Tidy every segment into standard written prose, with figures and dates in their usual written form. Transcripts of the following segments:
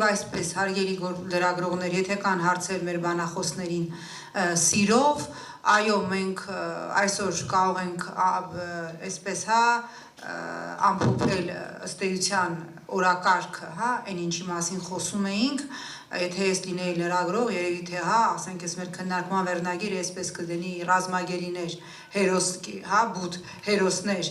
Այսպես հարգելի լրագրողներ, եթե կան հարցեր մեր բանախոսներին սիրով, այո, մենք այսօր կարող ենք այսպես ամփոփել ըստ էության օրակարգը, այն ինչի մասին խոսում էինք, եթե ես լինեի լրագրող, երևի թե ասենք ես մեր քննարկման վերնագիրը այսպես կդնի ռազմագերիներ, բութ հերոսներ,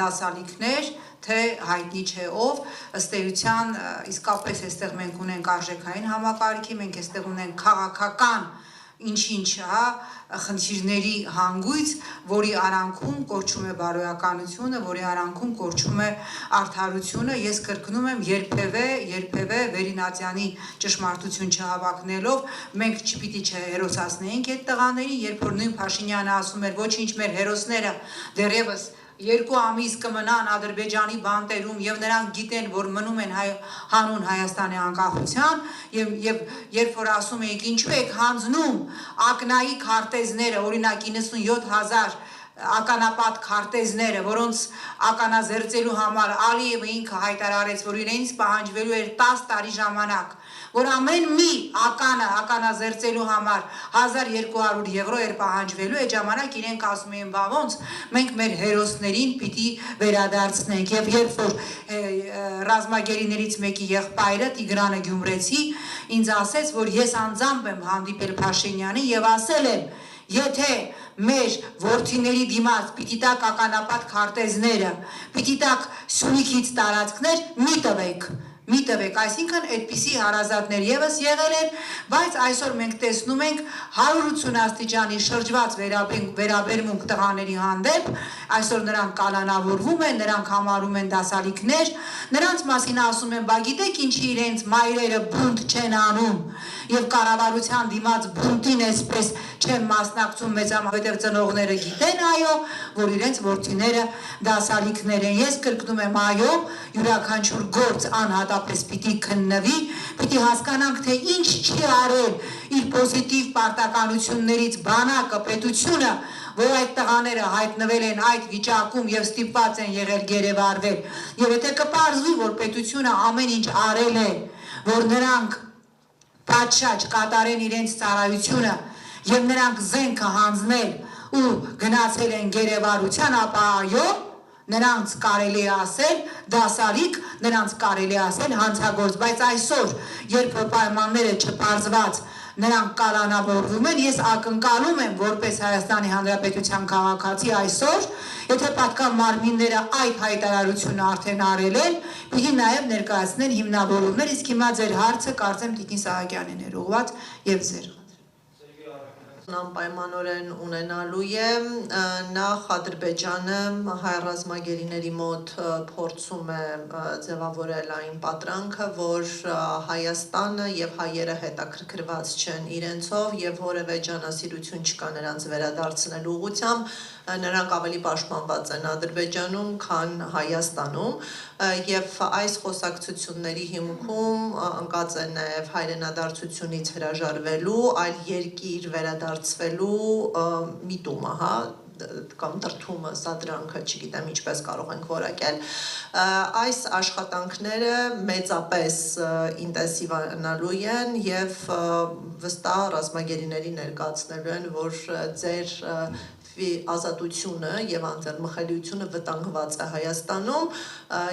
դասալիքներ, թե հայտնի չէ ով, ըստ էության իսկապես այստեղ մենք ունենք արժեքային համակարգի, մենք այստեղ ունենք քաղաքական ինչ-ինչ խնդիրների հանգույց, որի արանքում կորչում է բարոյականությունը, որի արանքում կորչում է արդարությունը, ես կրկնում եմ երբևէ Վերինատյանի ճշմարտություն չհավակնելով, մենք չպիտի չհերոսացնեինք այդ տղաներին, երբ որ նույն Փաշինյանը ասում էր ոչինչ մեր հերոսները դեռևս 2 ամիս կմնան Ադրբեջանի բանտերում եւ նրանք գիտեն, որ մնում են հանուն Հայաստանի անկախության եւ երբ որ ասում եք ինչու եք հանձնում ակնայի քարտեզները, օրինակ 97000 ականապատ քարտեզները, որոնց ականազերծելու համար Ալիևը ինքը հայտարարեց, որ իրենից պահանջվելու էր 10 տարի ժամանակ, որ ամեն մի ականազերծելու համար 1200 եվրո էր պահանջվելու, այդ ժամանակ իրենք ասում էին, բա ոնց մենք մեր հերոսներին պիտի վերադարձնենք, եւ երբ որ ռազմագերիներից մեկի եղբայրը Տիգրանը Գյումրեցի ինձ ասեց, որ ես անձամբ եմ հանդիպել Փաշինյանին եւ ասել եմ, եթե մեր որդիների դիմաց պիտի տակ ականապատ քարտեզները, պիտի տակ Սյունիքից տարածքներ, մի տվեք, այսինքն այդպիսի հարազատներ եւս եղել են, բայց այսօր մենք տեսնում ենք 180 աստիճանի շրջված վերաբերմունք տղաների հանդեպ, այսօր նրանք կալանավորվում են, նրանք համարում են դասալիքներ, նրանց մասին ասում են, բա գիտեք ինչի իրենց մայրերը բունտ չեն անում եւ կառավարության դիմաց բունտին այսպես չեն մասնակցում մեծամասնություն ծնողները գիտեն, այո, որ իրենց որդիները դասալիքներ են, ես կրկնում եմ, այո, յուրաքանչյուր գործ անհատապես պիտի քննվի, պիտի հասկանանք, թե ինչ չի արել իր պոզիտիվ պարտականություններից բանակը, պետությունը, որ այդ տղաները հայտնվել են այդ վիճակում եւ ստիպված են եղել գերեվարվել, եւ եթե կպարզվի, որ պետությունը ամեն ինչ արել է, որ նրանք պատշաճ կատարեն իրենց ծառայությունը եւ նրանք զենքը հանձնել ու գնացել են գերեվարության, ապա այո, նրանց կարելի է ասել դասալիք, նրանց կարելի է ասել հանցագործ, բայց այսօր, երբ պայմանները չպարզված նրանք կալանավորվում են, ես ակնկալում եմ որպես Հայաստանի Հանրապետության քաղաքացի այսօր, եթե պատկան մարմինները այդ հայտարարությունը արդեն արել են, պիտի նաև ներկայացնեն հիմնավորումներ, իսկ հիմա ձեր հարցը կարծեմ Տիկին Սահակյանին էր ուղղված եւ ձեր անպայմանորեն ունենալու է նախ Ադրբեջանը հայ ռազմագերիների մոտ փորձում է ձևավորել այն պատրանքը, որ Հայաստանը եւ հայերը հետաքրքրված չեն իրենցով եւ որևէ ջանասիրություն չկա նրանց վերադարձնելու ուղղությամբ, նրանք ավելի պաշտպանված են Ադրբեջանում, քան Հայաստանում եւ այս խոսակցությունների հիմքում ընկած է նաեւ հայրենադարձությունից հրաժարվելու, այլ երկիր վերադարձվելու միտումը, կամ դրդումը, սադրանքը, չգիտեմ ինչպես կարող ենք որակել, այս աշխատանքները մեծապես ինտենսիվանալու են եւ վստահ ռազմագերիների ներկայացնելու են, որ ձեր ազատությունը եւ անձեռնմխելիությունը վտանգված է Հայաստանում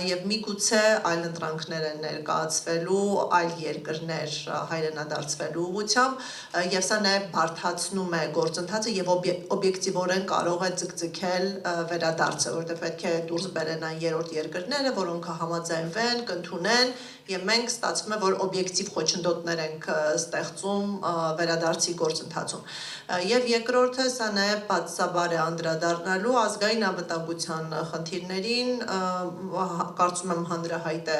եւ միգուցե այլ ընտրանքներ են ներկայացվելու, այլ երկրներ հայրենադարձվելու ուղղությամբ եւ սա նաեւ բարդացնում է գործընթացը եւ օբյեկտիվորեն կարող է ձգձգել վերադարձը, որտեղ պետք է դուրս բերեն այն երրորդ երկրները, որոնք համաձայնվեն, կընդունեն եւ մենք ստացվում է, որ օբյեկտիվ խոչընդոտներ ենք ստեղծում վերադարձի գործընթացում։ Եվ երկրորդը սա նաեւ բացաբար է անդրադառնալու ազգային անվտանգության խնդիրներին, կարծում եմ հանրահայտ է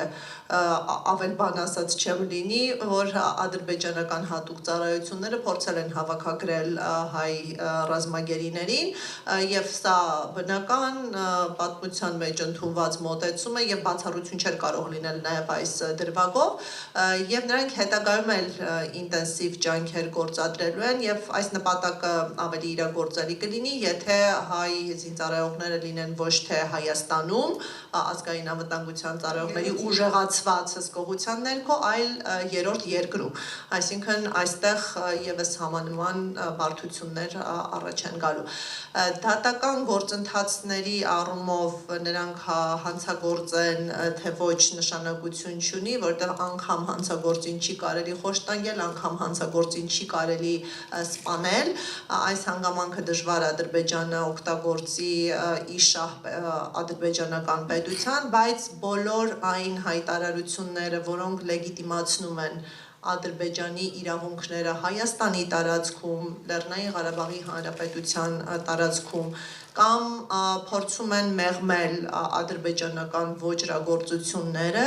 ավել բան ասած չեմ լինի, որ ադրբեջանական հատուկ ծառայությունները փորձել են հավաքագրել հայ ռազմագերիներին եւ սա բնական պատմության մեջ ընդունված մոտեցում է եւ բացառություն չէր կարող լինել նաեւ այս դրվագով եւ նրանք հետագայում էլ ինտենսիվ ջանքեր գործադրելու են եւ այս նպատակը ավելի իրագործելի կլինի, եթե հայ զինծառայողները լինեն ոչ թե Հայաստանում, ազգային անվտանգության ծառայողների ուժեղացված հսկողության ներքո, այլ երրորդ երկրում։ Այսինքն այստեղ եւս համանման բարդություններ առաջ են գալու։ Դատական գործընթացների առումով նրանք հանցագործեն, թե ոչ նշանակություն չունի, որտեղ անգամ հանցագործին չի կարելի խոշտանգել, անգամ հանցագործին չի կարելի սպանել, այս հանգամանքը դժվար Ադրբեջանը օգտագործի իշահ ադրբեջանական պետության, բայց բոլոր այն հայտարարությունները, որոնք լեգիտիմացնում են Ադրբեջանի իրավունքները Հայաստանի տարածքում, Լեռնային Ղարաբաղի Հանրապետության տարածքում կամ փորձում են մեղմել ադրբեջանական ոճրագործությունները,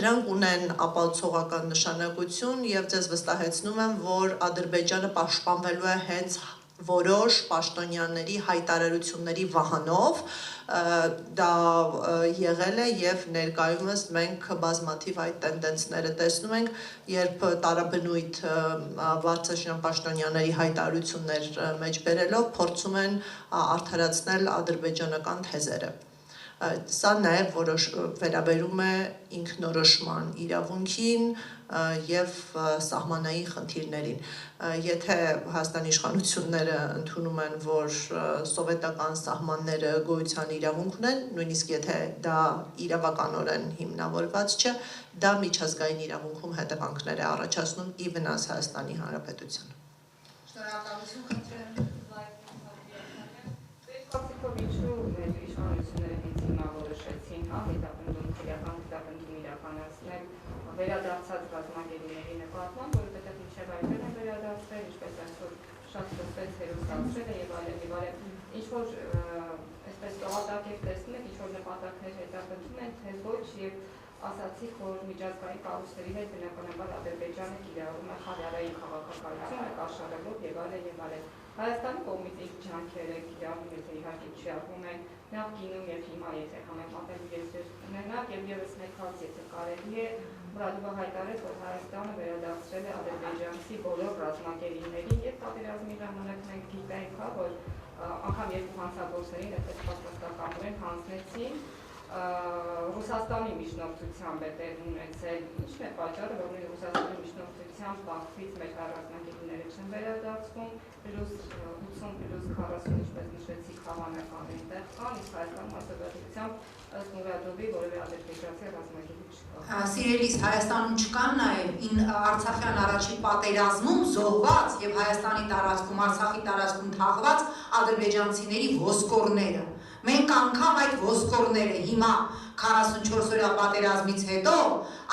դրանք ունեն ապացուցողական նշանակություն եւ ձեզ վստահեցնում եմ, որ Ադրբեջանը պաշտպանվելու է հենց որոշ պաշտոնյաների հայտարարությունների վահանով, դա եղել է եւ ներկայումս մենք բազմաթիվ այդ տենդենսները տեսնում ենք, երբ տարաբնույթ բարձրաշրջան պաշտոնյաների հայտարարություններ մեջ բերելով փորձում են արդարացնել ադրբեջանական թեզերը։ Սա նաև վերաբերում է ինքնորոշման իրավունքին եւ սահմանային խնդիրներին։ Եթե Հայաստանի իշխանությունները ընդունում են, որ սովետական սահմանները գոյության իրավունք ունեն, նույնիսկ եթե դա իրավականորեն հիմնավորված չէ, դա միջազգային իրավունքում հետևանքներ է առաջացնում ի վնաս Հայաստանի Հանրապետության։ Շնորհակալություն խնդրեմ։ Վերադարձած ռազմագերիների նկատմամբ, որովհետև մինչև այդտեղ են վերադարձել, ինչպես այսօր շատ սկսվեց հերոսացրելը եւ այլն, ինչ որ այսպես տողատակեր տեսնում եք, ինչ որ նպատակներ հետապնդում են, թե ոչ եւ ասացիք, որ միջազգային կառույցների հետ բնականաբար Ադրբեջանը կիրառում է խավիարային քաղաքականությունը, կաշառելով եւ այլն։ Հայաստանի կողմից ինչ ջանքեր է կիրառվում, եթե իհարկե չիրառվում են նախկինում եւ հիմա, եթե համեմատելու եզրեր ունենալ եւ եւս մեկ հատ, եթե կարելի է, Մուրադովը հայտարարեց, որ Հայաստանը վերադարձրել է ադրբեջանցի բոլոր ռազմագերիներին եւ պատերազմի ժամանակ մենք գիտենք, որ անգամ երկու հանցագործներին այդպես պատրաստակամորեն հանձնեցին Ռուսաստանի միջնորդությամբ է տեղ ունեցել, ինչն է պատճառը, որ Ռուսաստանի միջնորդությամբ Բաքվից մեր ռազմագերիները չեն վերադարձվում, պլյուս 80+40, ինչպես նշեցիք, հավանական այնտեղ կան, իսկ Հայաստանում ասոբերությամբ ըստ Մուրադովի որևէ ադրբեջանցի ռազմագերի չկա։ Սիրելիս, Հայաստանում չկան նաև Արցախյան առաջին պատերազմում զոհված եւ Հայաստանի տարածքում, Արցախի տարածքում թաղված ադրբեջանցիների ոսկորները։ Մենք անգամ այդ ոսկորները հիմա 44-օրյա պատերազմից հետո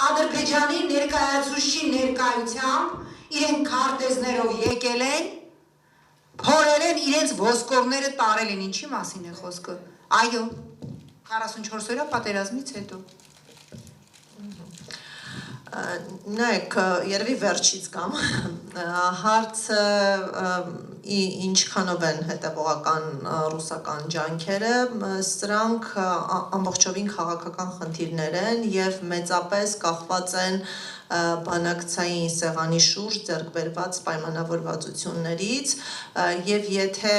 Ադրբեջանի ներկայացուցչի ներկայությամբ իրենք քարտեզներով եկել են, փորել են իրենց ոսկորները տարել են, ինչի մասին է խոսքը։ Այո, 44-օրյա պատերազմից հետո։ Նայեք, երևի վերջից կամ հարցը ինչքանով են հետևողական ռուսական ջանքերը, սրանք ամբողջովին քաղաքական խնդիրներ են եւ մեծապես կախված են բանակցային սեղանի շուրջ ձեռք բերված պայմանավորվածություններից եւ եթե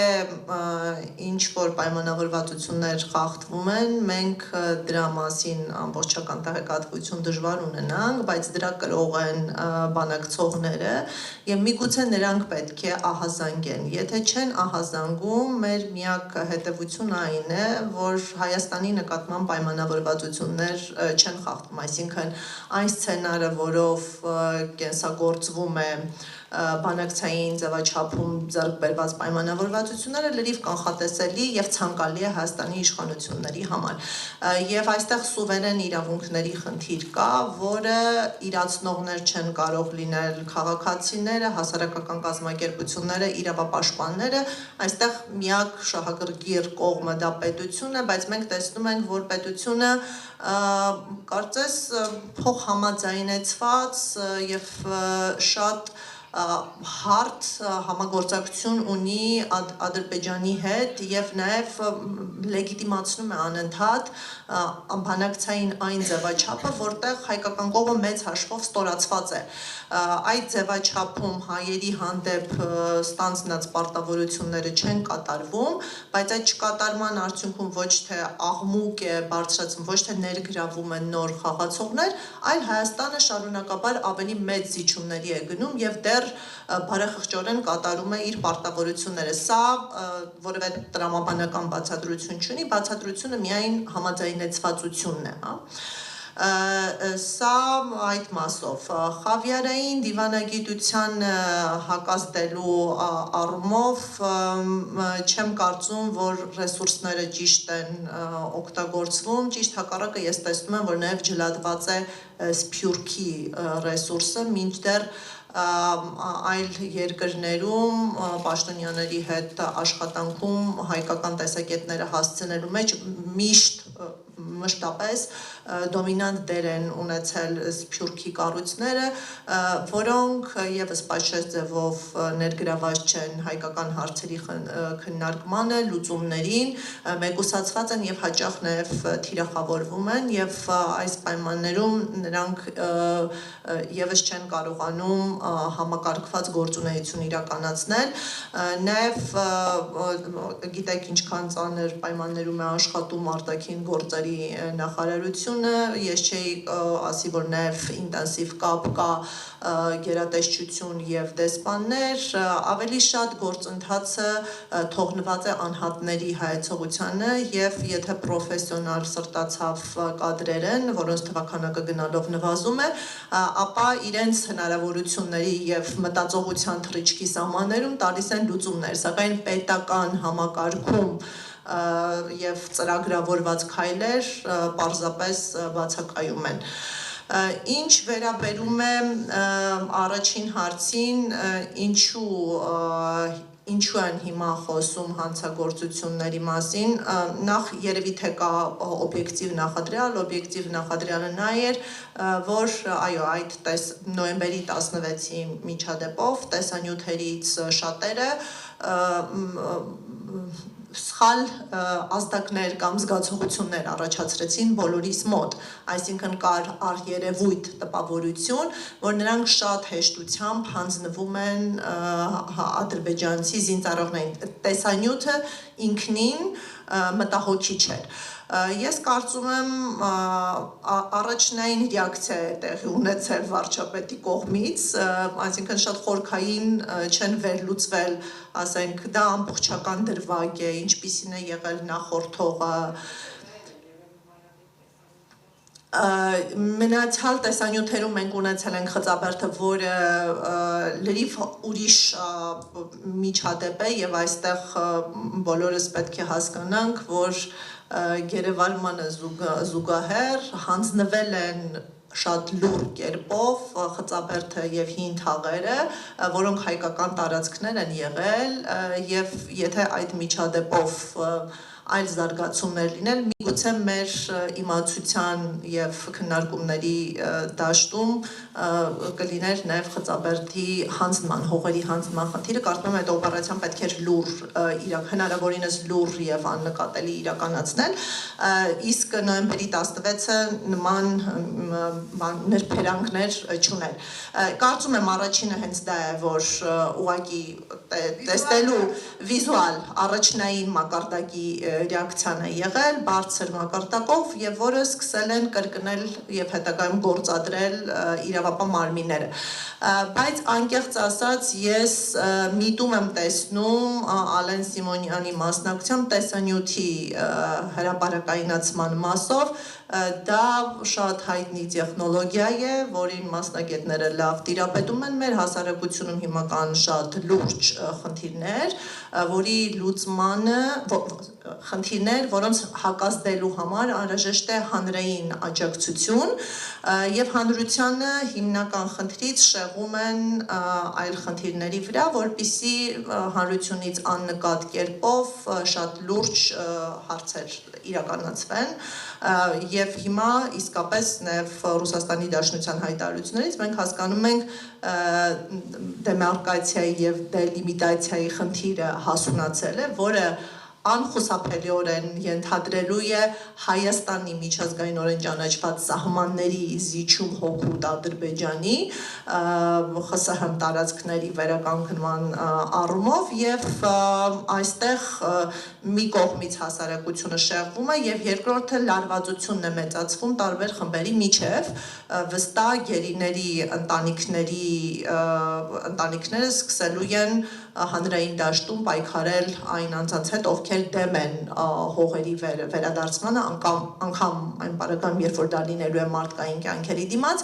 ինչ որ պայմանավորվածություններ խախտվում են, մենք դրա մասին ամբողջական տեղեկատվություն դժվար ունենանք, բայց դրա կրող են բանակցողները եւ միգուցե նրանք պետք է ահազանգեն։ Եթե չեն ահազանգում, մեր միակ հետևությունը այն է, որ Հայաստանի նկատմամբ պայմանավորվածություններ չեն խախտվում, այսինքն այն սցենարը, որով կենսագործվում է բանակցային ձևաչափում ձեռք բերված պայմանավորվածությունները լրիվ կանխատեսելի եւ ցանկալի է Հայաստանի իշխանությունների համար։ Եվ այստեղ սուվերեն իրավունքների խնդիր կա, որը իրացնողներ չեն կարող լինել քաղաքացիները, հասարակական կազմակերպությունները, իրավապաշտպանները, այստեղ միակ շահագրգիռ կողմը դա պետությունն է, բայց մենք տեսնում ենք, որ պետությունը կարծես փոխհամաձայնեցված եւ շատ հարթ համագործակցություն ունի Ադրբեջանի հետ եւ նաեւ լեգիտիմացնում է անընդհատ բանակցային այն ձևաչափը, որտեղ հայկական կողմը մեծ հաշվով ստորացված է։ Այդ ձևաչափում հայերի հանդեպ ստանձնած պարտավորությունները չեն կատարվում, բայց այդ չկատարման արդյունքում ոչ թե աղմուկ է բարձրացում, ոչ թե ներգրավում են նոր խաղացողներ, այլ Հայաստանը շարունակաբար ավելի մեծ զիջումների է գնում եւ դեռ բարեխղճորեն կատարում է իր պարտավորությունները։ Սա որևէ տրամաբանական բացատրություն չունի, բացատրությունը միայն համաձայնեցվածությունն է, հա։ Սա այդ մասով խավիարային դիվանագիտության հակազդելու առումով չեմ կարծում, որ ռեսուրսները ճիշտ են օգտագործվում, ճիշտ հակառակը ես տեսնում եմ, որ նաև ջլադված է Սփյուռքի ռեսուրսը, մինչդեռ այլ երկրներում պաշտոնյաների հետ աշխատանքում հայկական տեսակետները հասցնելու մեջ միշտ մշտապես դոմինանտ դեր են ունեցել Սփյուռքի կառույցները, որոնք եւս պաշտոն ձևով ներգրաված չեն հայկական հարցերի քննարկմանը, լուծումներին, մեկուսացված են եւ հաճախ նաեւ թիրախավորվում են եւ այս պայմաններում նրանք եւս չեն կարողանում համակարգված գործունեություն իրականացնել, նաեւ գիտեք ինչքան ծանր պայմաններում է աշխատում արտաքին գործերի նախարարությունը, ես չէի ասի, որ նաև ինտենսիվ կապ կա գերատեսչություն եւ դեսպաններ, ավելի շատ գործընթացը թողնված է անհատների հայեցողությանը եւ եթե պրոֆեսիոնալ սրտացավ կադրեր են, որոնց թվականակը գնալով նվազում է, ապա իրենց հնարավորությունների եւ մտածողության թռիչքի սահմաններում տալիս են լուծումներ, սակայն պետական համակարգում եւ ծրագրավորված քայլեր պարզապես բացակայում են։ Ինչ վերաբերում է առաջին հարցին, ինչու են հիմա խոսում հանցագործությունների մասին, նախ երևի թե կա օբյեկտիվ նախադրյալը նա էր, որ այո, այդ նոյեմբերի 16-ի միջադեպով տեսանյութերից շատերը սխալ ազդակներ կամ զգացողություններ առաջացրեցին բոլորիս մոտ, այսինքն կար առերևույթ տպավորություն, որ նրանք շատ հեշտությամբ հանձնվում են ադրբեջանցի զինծառայողներին, տեսանյութը ինքնին մտահոգիչ էր։ Ես կարծում եմ առաջնային ռեակցիա է տեղի ունեցել վարչապետի կողմից, այսինքն շատ խորքային չեն վերլուծվել, ասենք, դա ամբողջական դրվագ է, ինչպիսին է եղել նախորդողը, մնացյալ տեսանյութերում մենք ունեցել ենք խծաբերդը, որը լրիվ ուրիշ միջադեպ է եւ այստեղ բոլորս պետք է հասկանանք, որ գերեվարմանը զուգահեռ հանձնվել են շատ լուր կերպով խծաբերդը եւ հին թաղերը, որոնք հայկական տարածքներ են եղել եւ եթե այդ միջադեպով այլ զարգացումներ լինել, միգուցե մեր իմացության եւ քննարկումների դաշտում կլիներ նաեւ խծաբերդի հանձնման, հողերի հանձնման խնդիրը, կարծում եմ այդ օպերացիան պետք էր հնարավորինս լուր եւ աննկատելի իրականացնել, իսկ նոյեմբերի 16-ը նման ներփերանքներ չուներ։ Կարծում եմ առաջինը հենց դա է, որ ուղղակի տեսնելու վիզուալ առաջնային մակարդակի ռեակցիան է եղել բարձր մակարդակով եւ որը սկսել են կրկնել եւ հետագայում գործադրել իրավապահ մարմինները, բայց անկեղծ ասած ես միտում եմ տեսնում Ալեն Սիմոնյանի մասնակցությամբ տեսանյութի հրապարակայնացման մասով, դա շատ հայտնի տեխնոլոգիա է, որին մասնագետները լավ տիրապետում են, մեր հասարակությունում հիմա կան շատ լուրջ խնդիրներ, որի լուծմանը խնդիրներ, որոնց հակազդելու համար անհրաժեշտ է հանրային աջակցություն եւ հանրությանը հիմնական խնդրից շեղում են այլ խնդիրների վրա, որպիսի հանրությունից աննկատ կերպով շատ լուրջ հարցեր իրականացվեն եւ հիմա իսկապես նաեւ Ռուսաստանի Դաշնության հայտարարություններից մենք հասկանում ենք դեմարկացիայի եւ դելիմիտացիայի խնդիրը հասունացել է, որը անխուսափելիորեն ենթադրելու է Հայաստանի միջազգայինորեն ճանաչված սահմանների զիջում հօգուտ Ադրբեջանի ԽՍՀՄ տարածքների վերականգնման առումով եւ այստեղ մի կողմից հասարակությունը շեղվում է եւ երկրորդը լարվածությունն է մեծացվում տարբեր խմբերի միջև վստահ գերիների ընտանիքները սկսելու են հանրային դաշտում պայքարել այն անձանց հետ, ովքեր դեմ են հողերի վերադարձմանը, անգամ այն բարակամ, երբ որ դա լինելու է մարդկային կյանքերի դիմաց,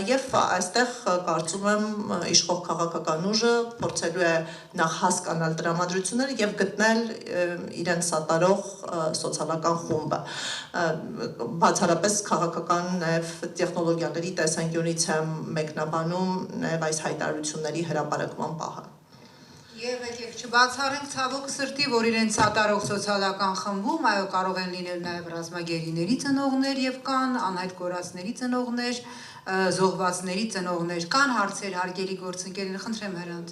եւ այստեղ կարծում եմ իշխող քաղաքական ուժը փորձելու է նախ հասկանալ տրամադրությունները եւ գտնել իրեն սատարող սոցիալական խումբը։ Բացառապես քաղաքական նաեւ տեխնոլոգիաների տեսանկյունից եմ մեկնաբանում նաեւ այս հայտարարությունների հրապարակման պահը։ Եվ եկեք չբացառենք ցավոք սրտի, որ իրենց սատարող սոցիալական խմբում, այո, կարող են լինել նաև ռազմագերիների ծնողներ եւ կան անհայտ կորածների ծնողներ, զոհվածների ծնողներ, կան հարցեր հարգելի գործընկերներ, խնդրեմ Հրանտ։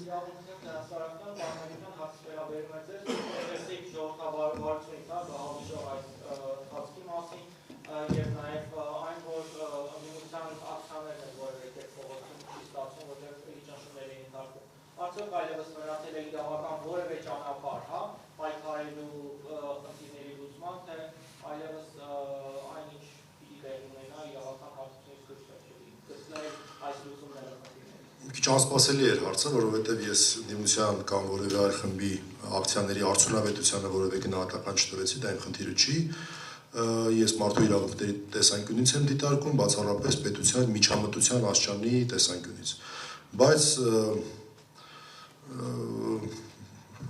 Եվ նաև այն, որ ընդդիմության ակցիաներն են, որը եկեք փողոցում չի ստացվում, որտեղ իջանշումներ էին ենթարկվում։ Արդյոք այլևս մնացել է իրավական որևէ ճանապարհ, հա, պայքարելու խնդիրների լուծման, թե այլևս այնինչ պիտի տեղի ունենա իրավական հարցությունից գտնել այս լուծումները խնդիրների։ Մի քիչ անսպասելի էր հարցը, որովհետև ես ընդդիմության կամ որևէ այլ խմբի ակցիաների արդյունավետությանը որևէ գնահատական չտվեցի, դա իմ խնդիրը չի։ Ես մարդու իրավունքների տեսանկյունից եմ դիտարկում, բացառապես պետության միջամտության աստիճանի տեսանկյունից։ Բայց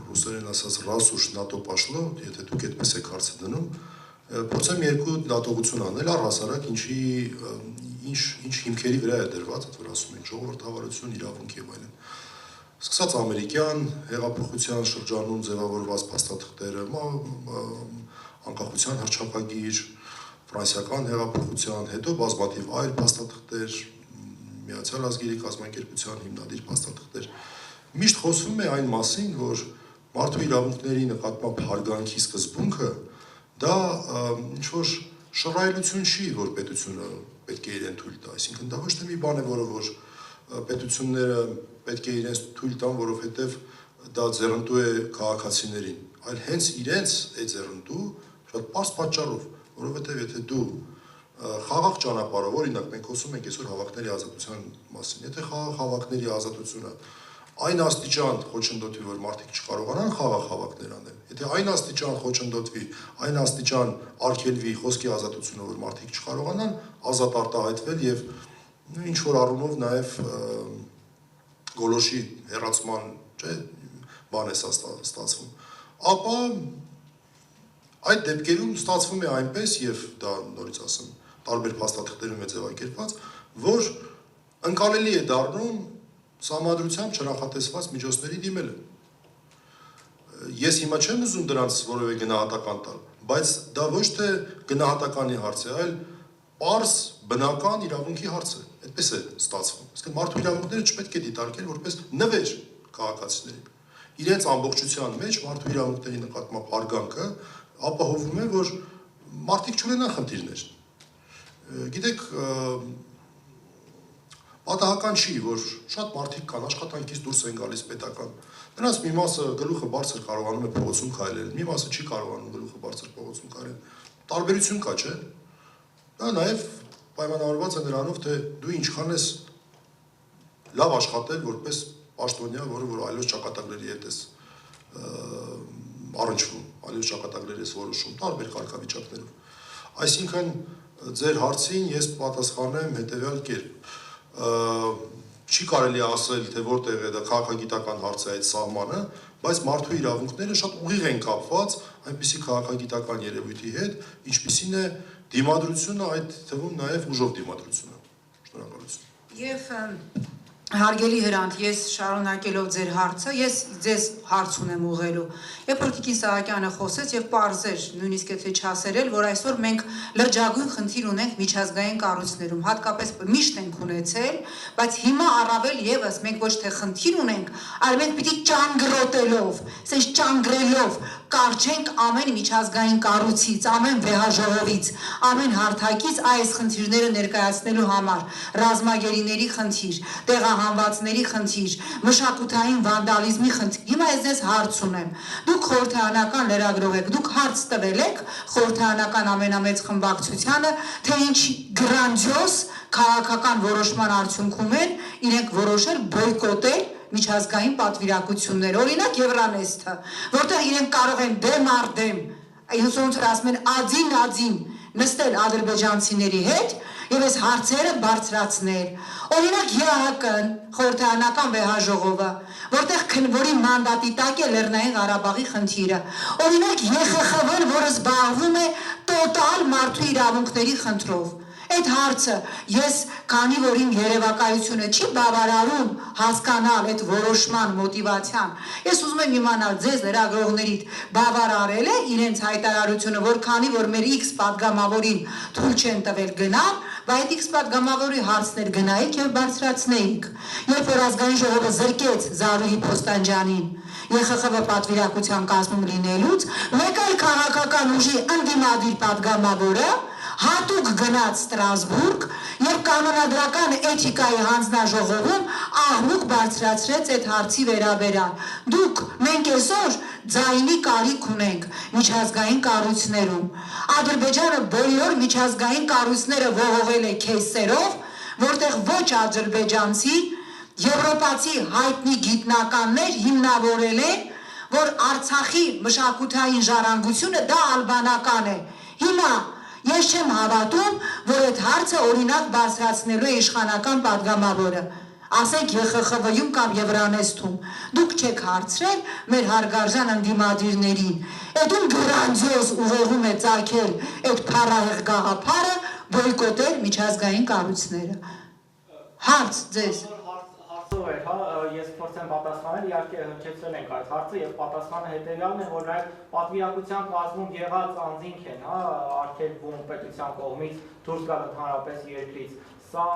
ռուսերեն ասած «Раз уж на то пошло», եթե դուք այդպես եք հարցը դնում, փորձեմ երկու դատողություն անել առհասարակ ինչ հիմքերի վրա է դրված, որ ասում են ժողովրդավարություն, իրավունք եւ այլն։ Սկսած ամերիկյան հեղափոխության շրջանում ձևավորված փաստաթղթերը, անկախության հռչակագիր, ֆրանսիական հեղափոխության, հետո բազմաթիվ այլ փաստաթղթեր, Միացյալ ազգերի կազմակերպության հիմնադիր փաստաթղթեր, միշտ խոսվում է այն մասին, որ մարդու իրավունքների նկատմամբ հարգանքի սկզբունքը դա ինչ-որ շռայլություն չի, որ պետությունը պետք է իրեն թույլ տա, այսինքն դա ոչ թե մի բան է, որ պետությունները պետք է իրենց թույլ տան, որովհետև դա ձեռնտու է քաղաքացիներին, այլ հենց իրենց է ձեռնտու շատ պարզ պատճառով, որովհետև եթե դու խաղաղ ճանապարհով, օրինակ մենք խոսում ենք այսօր հավաքների ազատության մասին, եթե խաղաղ հավաքների ազատությունը այն աստիճան խոչընդոտվի, որ մարդիկ չկարողանան խաղաղ հավաքներ անել, եթե այն աստիճան խոչընդոտվի, այն աստիճան արգելվի խոսքի ազատությունը, որ մարդիկ չկարողանան ազատ արտահայտվել եւ ինչ որ առումով նաեւ գոլոշի հեռացման, չէ, բան է ստացվում, ապա այդ դեպքերում ստացվում է այնպես եւ դա նորից ասեմ, տարբեր փաստաթղթերում է ձևակերպված, որ ընկալելի է դառնում սահմանադրությամբ չնախատեսված միջոցների դիմելը։ Ես հիմա չեմ ուզում դրանց որևէ գնահատական տալ, բայց դա ոչ թե գնահատականի հարց է, այլ պարզ բնական իրավունքի հարց է, այդպես է ստացվում։ Իսկ մարդու իրավունքները չպետք է դիտարկել որպես նվեր քաղաքացիներին։ Իրենց ամբողջության մեջ մարդու իրավունքների նկատմամբ հարգանքը ապահովում է, որ մարդիկ չունենան խնդիրներ։ Գիտեք, պատահական չի, որ շատ մարդիկ կան, աշխատանքից դուրս են գալիս պետական։ Նրանց մի մասը գլուխը բարձր կարողանում է փողոցում քայլել, մի մասը չի կարողանում գլուխը բարձր փողոցում քայլել։ Տարբերություն կա, չէ՞։ Դա նաև պայմանավորված է նրանով, թե դու ինչքան ես լավ աշխատել որպես պաշտոնյա, որ այլոց ճակատագրերի հետ ես առնչվում, այլոց ճակատագրեր ես որոշում, տարբեր կարգավիճակներով։ Այսինքն ձեր հարցին ես պատասխանեմ հետևյալ կերպ։ Չի կարելի ասել, թե որտեղ է դա քաղաքագիտական հարց է այդ սահմանը, բայց մարդու իրավունքները շատ ուղիղ են կապված այնպիսի քաղաքագիտական երևույթի հետ, ինչպիսին է դիմադրությունը, այդ թվում նաև ուժով դիմադրությունը։ Շնորհակալություն։ Եվ հարգելի Հրանտ, ես շարունակելով ձեր հարցը, ես ձեզ հարց ունեմ ուղղելու։ Երբ որ Տիկին Սահակյանը խոսեց եւ պարզեր, նույնիսկ եթե չասեր էլ, որ այսօր մենք լրջագույն խնդիր ունենք միջազգային կառույցներում, հատկապես միշտ ենք ունեցել, բայց հիմա առավել եւս մենք ոչ թե խնդիր ունենք, այլ մենք պիտի ճանգրոտելով, ասես ճանգրելով կարճենք ամեն միջազգային կառույցից, ամեն վեհաժողովից, ամեն հարթակից այս խնդիրները ներկայացնելու համար, ռազմագերիների խնդիր, տեղահանվածների խնդիր, մշակութային վանդալիզմի խնդիր։ Հիմա ես ձեզ հարց ունեմ։ Դուք խորհրդարանական լրագրող եք, դուք հարց տվել եք խորհրդարանական ամենամեծ խմբակցությանը, թե ինչ գրանձիոզ քաղաքական որոշման արդյունքում են իրենք որոշել բոյկոտել միջազգային պատվիրակություններ, օրինակ Եվրանեստը, որտեղ իրենք կարող են դեմ առ դեմ, ոնց որ ասում են ադին նստել ադրբեջանցիների հետ եւ այս հարցերը բարձրացնել։ Օրինակ ԵԱՀԿ-ն, խորհրդարանական վեհաժողովը, որտեղ որի մանդատի տակ է Լեռնային Ղարաբաղի խնդիրը։ Օրինակ ԵԽԽՎ-ն, որը զբաղվում է տոտալ մարդու իրավունքների խնդրով։ Այդ հարցը ես, քանի որ իմ երևակայությունը չի բավարարում հասկանալ այդ որոշման մոտիվացիան, ես ուզում եմ իմանալ ձեզ լրագրողներիդ բավարարել է իրենց հայտարարությունը, որ քանի որ մեր X պատգամավորին թույլ չեն տվել գնալ, բայց այդ X պատգամավորի հարցներ գնայիք եւ բարձրացնեիք։ Երբ որ ազգային ժողովը զրկեց Զարուհի Փոստանջյանին ԵԽԽՎ պատվիրակության կազմում լինելուց, մեկ այլ քաղաքական ուժի ընդդիմադիր պատգամավորը հատուկ գնաց Ստրասբուրգ եւ կանոնադրական էթիկայի հանձնաժողովում աղմուկ բարձրացրեց այդ հարցի վերաբերյալ։ Դուք մենք այսօր ձայնի կարիք ունենք միջազգային կառույցներում։ Ադրբեջանը բոլոր միջազգային կառույցները ողողել է քեսերով, որտեղ ոչ ադրբեջանցի, եվրոպացի հայտնի գիտնականներ հիմնավորել են, որ Արցախի մշակութային ժառանգությունը դա ալբանական է։ Հիմա ես չեմ հավատում, որ այդ հարցը օրինակ բարձրացնելու է իշխանական պատգամավորը, ասենք ԵԽԽՎ-ում կամ Եվրանեստում։ Դուք չեք հարցրել մեր հարգարժան ընդդիմադիրներին, այդ ում գրանձիոզ ուղեղում է ծագել այդ փառահեղ գաղափարը բոյկոտել միջազգային կառույցները։ Հարց ձեզ։ Հարցով էր, ես փորձեմ պատասխանել, իհարկե հնչեցրել ենք այդ հարցը եւ պատասխանը հետեւյալն է, որ այդ պատվիրակության կազմում եղած անձինք են, արգելվում պետության կողմից դուրս գալ ընդհանրապես երկրից։ Սա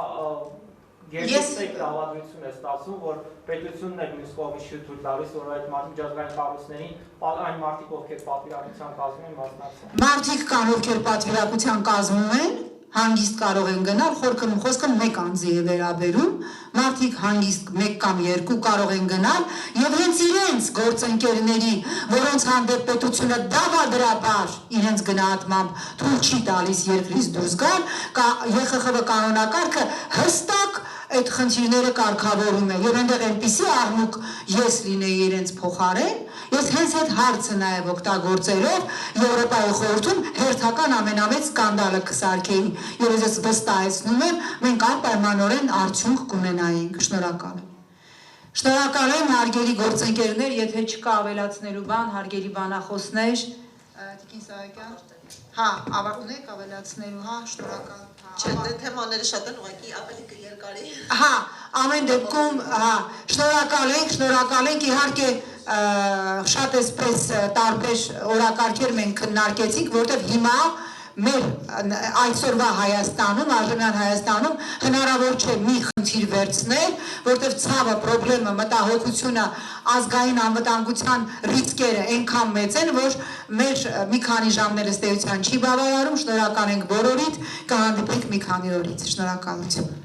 Երբեք դավադրություն է ստացվում, որ պետությունն է մյուս կողմից թույլ տալիս, որ այդ միջազգային կառույցներին այն մարդիկ, ովքեր պատվիրակության կազմում են, մասնակցեն։ Մարդիկ կան, ովքեր պատվիրակության կազմում են, հանգիստ կարող են գնալ, խոսքը մեկ անձի է վերաբերում, մարդիկ հանգիստ մեկ կամ երկու կարող են գնալ եւ հենց իրենց գործընկերների, որոնց հանդեպ պետությունը դավադրաբար իրենց գնահատմամբ թույլ չի տալիս երկրից դուրս գալ, ԵԽԽՎ կանոնակարգը հստակ այդ խնդիրները կարգավորում է եւ այնտեղ այնպիսի աղմուկ ես լինեի իրենց փոխարեն, ես հենց այդ հարցը նաեւ օգտագործելով Եվրոպայի խորհրդում հերթական ամենամեծ սկանդալը կսարքեի եւ ես վստահեցնում եմ մենք անպայմանորեն արդյունք կունենայինք։ Շնորհակալ եմ։ Շնորհակալ եմ հարգելի գործընկերներ, եթե չկա ավելացնելու բան, հարգելի բանախոսներ, Տիկին Սահակյան, ունեք ավելացնելու, շնորհակալ։ Չէ, դե թեմաները շատ են, ուղղակի ավելի կերկարի։ Ամեն դեպքում, շնորհակալ ենք, իհարկե շատ էսպես տարբեր օրակարգեր մենք քննարկեցինք, որտեղ հիմա մեր այսօրվա Հայաստանում, արժանան Հայաստանում հնարավոր չէ մի խնդիր վերցնել, որտեղ ցավը, պրոբլեմը, մտահոգությունը, ազգային անվտանգության ռիսկերը այնքան մեծ են, որ մեր մի քանի ժամներ ըստ էության չի բավարարում։ Շնորհակալ ենք բոլորիդ, կհանդիպենք մի քանի օրից։ Շնորհակալություն։